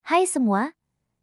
Hai semua,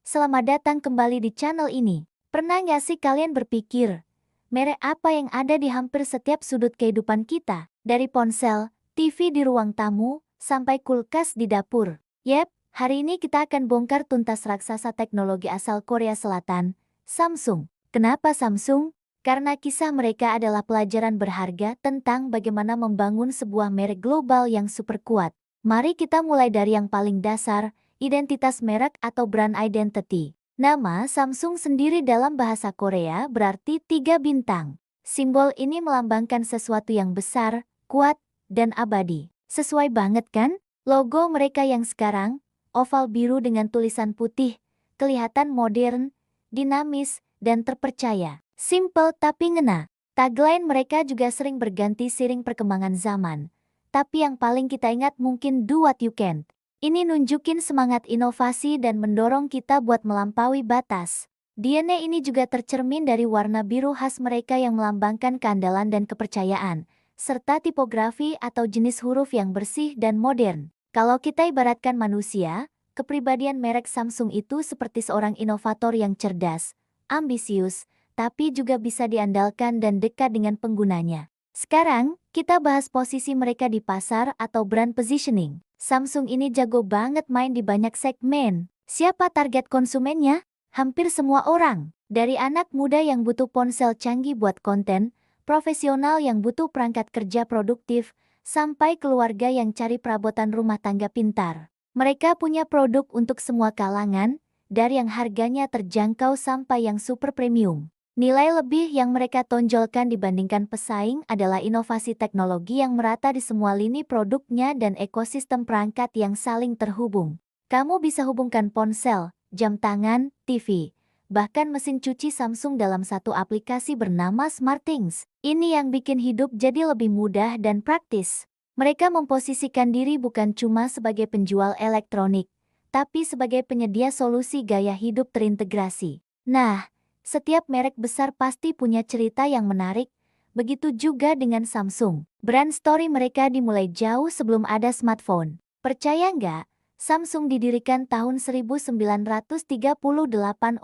selamat datang kembali di channel ini. Pernah nggak sih kalian berpikir, merek apa yang ada di hampir setiap sudut kehidupan kita? Dari ponsel, TV di ruang tamu, sampai kulkas di dapur. Yep, hari ini kita akan bongkar tuntas raksasa teknologi asal Korea Selatan, Samsung. Kenapa Samsung? Karena kisah mereka adalah pelajaran berharga tentang bagaimana membangun sebuah merek global yang super kuat. Mari kita mulai dari yang paling dasar, identitas merek atau brand identity. Nama Samsung sendiri dalam bahasa Korea berarti 3 bintang. Simbol ini melambangkan sesuatu yang besar, kuat, dan abadi. Sesuai banget kan? Logo mereka yang sekarang, oval biru dengan tulisan putih, kelihatan modern, dinamis, dan terpercaya. Simple tapi ngena. Tagline mereka juga sering berganti seiring perkembangan zaman. Tapi yang paling kita ingat mungkin do what you can. Ini nunjukin semangat inovasi dan mendorong kita buat melampaui batas. DNA ini juga tercermin dari warna biru khas mereka yang melambangkan keandalan dan kepercayaan, serta tipografi atau jenis huruf yang bersih dan modern. Kalau kita ibaratkan manusia, kepribadian merek Samsung itu seperti seorang inovator yang cerdas, ambisius, tapi juga bisa diandalkan dan dekat dengan penggunanya. Sekarang, kita bahas posisi mereka di pasar atau brand positioning. Samsung ini jago banget main di banyak segmen. Siapa target konsumennya? Hampir semua orang. Dari anak muda yang butuh ponsel canggih buat konten, profesional yang butuh perangkat kerja produktif, sampai keluarga yang cari perabotan rumah tangga pintar. Mereka punya produk untuk semua kalangan, dari yang harganya terjangkau sampai yang super premium. Nilai lebih yang mereka tonjolkan dibandingkan pesaing adalah inovasi teknologi yang merata di semua lini produknya dan ekosistem perangkat yang saling terhubung. Kamu bisa hubungkan ponsel, jam tangan, TV, bahkan mesin cuci Samsung dalam satu aplikasi bernama SmartThings. Ini yang bikin hidup jadi lebih mudah dan praktis. Mereka memposisikan diri bukan cuma sebagai penjual elektronik, tapi sebagai penyedia solusi gaya hidup terintegrasi. Nah, setiap merek besar pasti punya cerita yang menarik, begitu juga dengan Samsung. Brand story mereka dimulai jauh sebelum ada smartphone. Percaya nggak? Samsung didirikan tahun 1938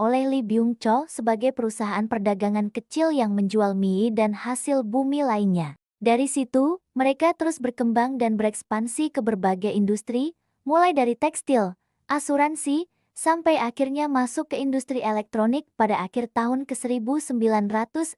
oleh Lee Byung-chul sebagai perusahaan perdagangan kecil yang menjual mie dan hasil bumi lainnya. Dari situ, mereka terus berkembang dan berekspansi ke berbagai industri, mulai dari tekstil, asuransi, sampai akhirnya masuk ke industri elektronik pada akhir tahun ke-1960.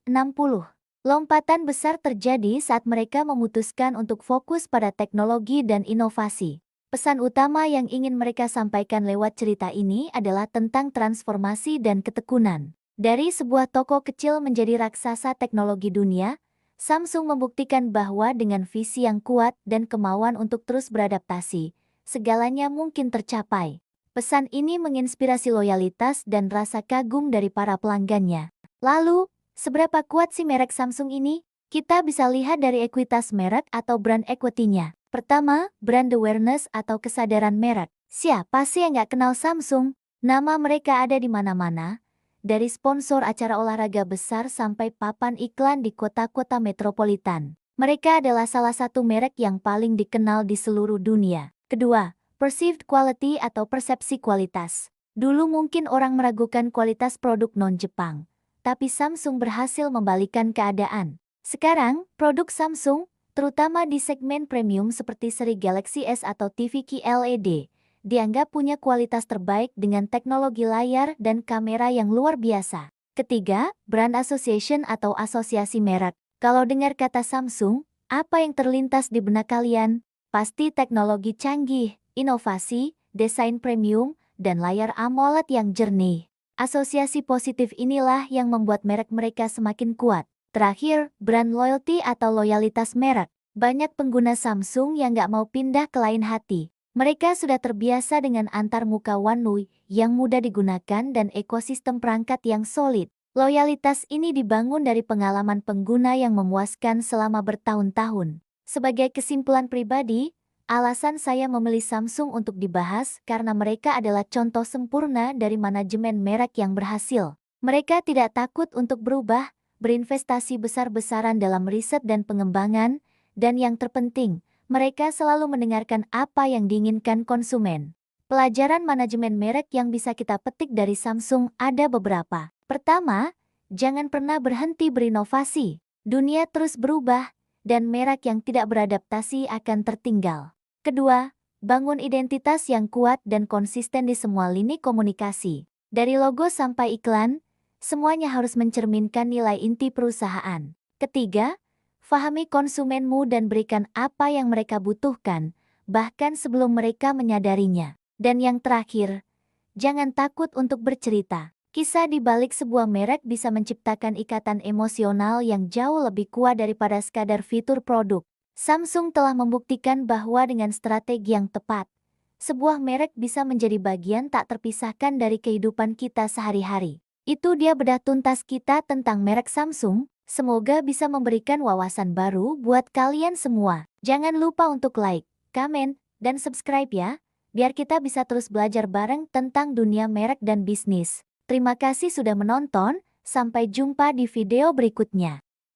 Lompatan besar terjadi saat mereka memutuskan untuk fokus pada teknologi dan inovasi. Pesan utama yang ingin mereka sampaikan lewat cerita ini adalah tentang transformasi dan ketekunan. Dari sebuah toko kecil menjadi raksasa teknologi dunia, Samsung membuktikan bahwa dengan visi yang kuat dan kemauan untuk terus beradaptasi, segalanya mungkin tercapai. Pesan ini menginspirasi loyalitas dan rasa kagum dari para pelanggannya. Lalu, seberapa kuat sih merek Samsung ini? Kita bisa lihat dari ekuitas merek atau brand equity-nya. Pertama, brand awareness atau kesadaran merek. Siapa sih yang nggak kenal Samsung? Nama mereka ada di mana-mana. Dari sponsor acara olahraga besar sampai papan iklan di kota-kota metropolitan. Mereka adalah salah satu merek yang paling dikenal di seluruh dunia. Kedua, perceived quality atau persepsi kualitas. Dulu mungkin orang meragukan kualitas produk non-Jepang, tapi Samsung berhasil membalikkan keadaan. Sekarang, produk Samsung, terutama di segmen premium seperti seri Galaxy S atau TV QLED, dianggap punya kualitas terbaik dengan teknologi layar dan kamera yang luar biasa. Ketiga, brand association atau asosiasi merek. Kalau dengar kata Samsung, apa yang terlintas di benak kalian? Pasti teknologi canggih, inovasi, desain premium, dan layar AMOLED yang jernih. Asosiasi positif inilah yang membuat merek mereka semakin kuat. Terakhir, brand loyalty atau loyalitas merek. Banyak pengguna Samsung yang nggak mau pindah ke lain hati. Mereka sudah terbiasa dengan antar muka One UI yang mudah digunakan dan ekosistem perangkat yang solid. Loyalitas ini dibangun dari pengalaman pengguna yang memuaskan selama bertahun-tahun. Sebagai kesimpulan pribadi, alasan saya memilih Samsung untuk dibahas karena mereka adalah contoh sempurna dari manajemen merek yang berhasil. Mereka tidak takut untuk berubah, berinvestasi besar-besaran dalam riset dan pengembangan, dan yang terpenting, mereka selalu mendengarkan apa yang diinginkan konsumen. Pelajaran manajemen merek yang bisa kita petik dari Samsung ada beberapa. Pertama, jangan pernah berhenti berinovasi. Dunia terus berubah, dan merek yang tidak beradaptasi akan tertinggal. Kedua, bangun identitas yang kuat dan konsisten di semua lini komunikasi. Dari logo sampai iklan, semuanya harus mencerminkan nilai inti perusahaan. Ketiga, fahami konsumenmu dan berikan apa yang mereka butuhkan, bahkan sebelum mereka menyadarinya. Dan yang terakhir, jangan takut untuk bercerita. Kisah di balik sebuah merek bisa menciptakan ikatan emosional yang jauh lebih kuat daripada sekadar fitur produk. Samsung telah membuktikan bahwa dengan strategi yang tepat, sebuah merek bisa menjadi bagian tak terpisahkan dari kehidupan kita sehari-hari. Itu dia bedah tuntas kita tentang merek Samsung. Semoga bisa memberikan wawasan baru buat kalian semua. Jangan lupa untuk like, komen, dan subscribe ya, biar kita bisa terus belajar bareng tentang dunia merek dan bisnis. Terima kasih sudah menonton, sampai jumpa di video berikutnya.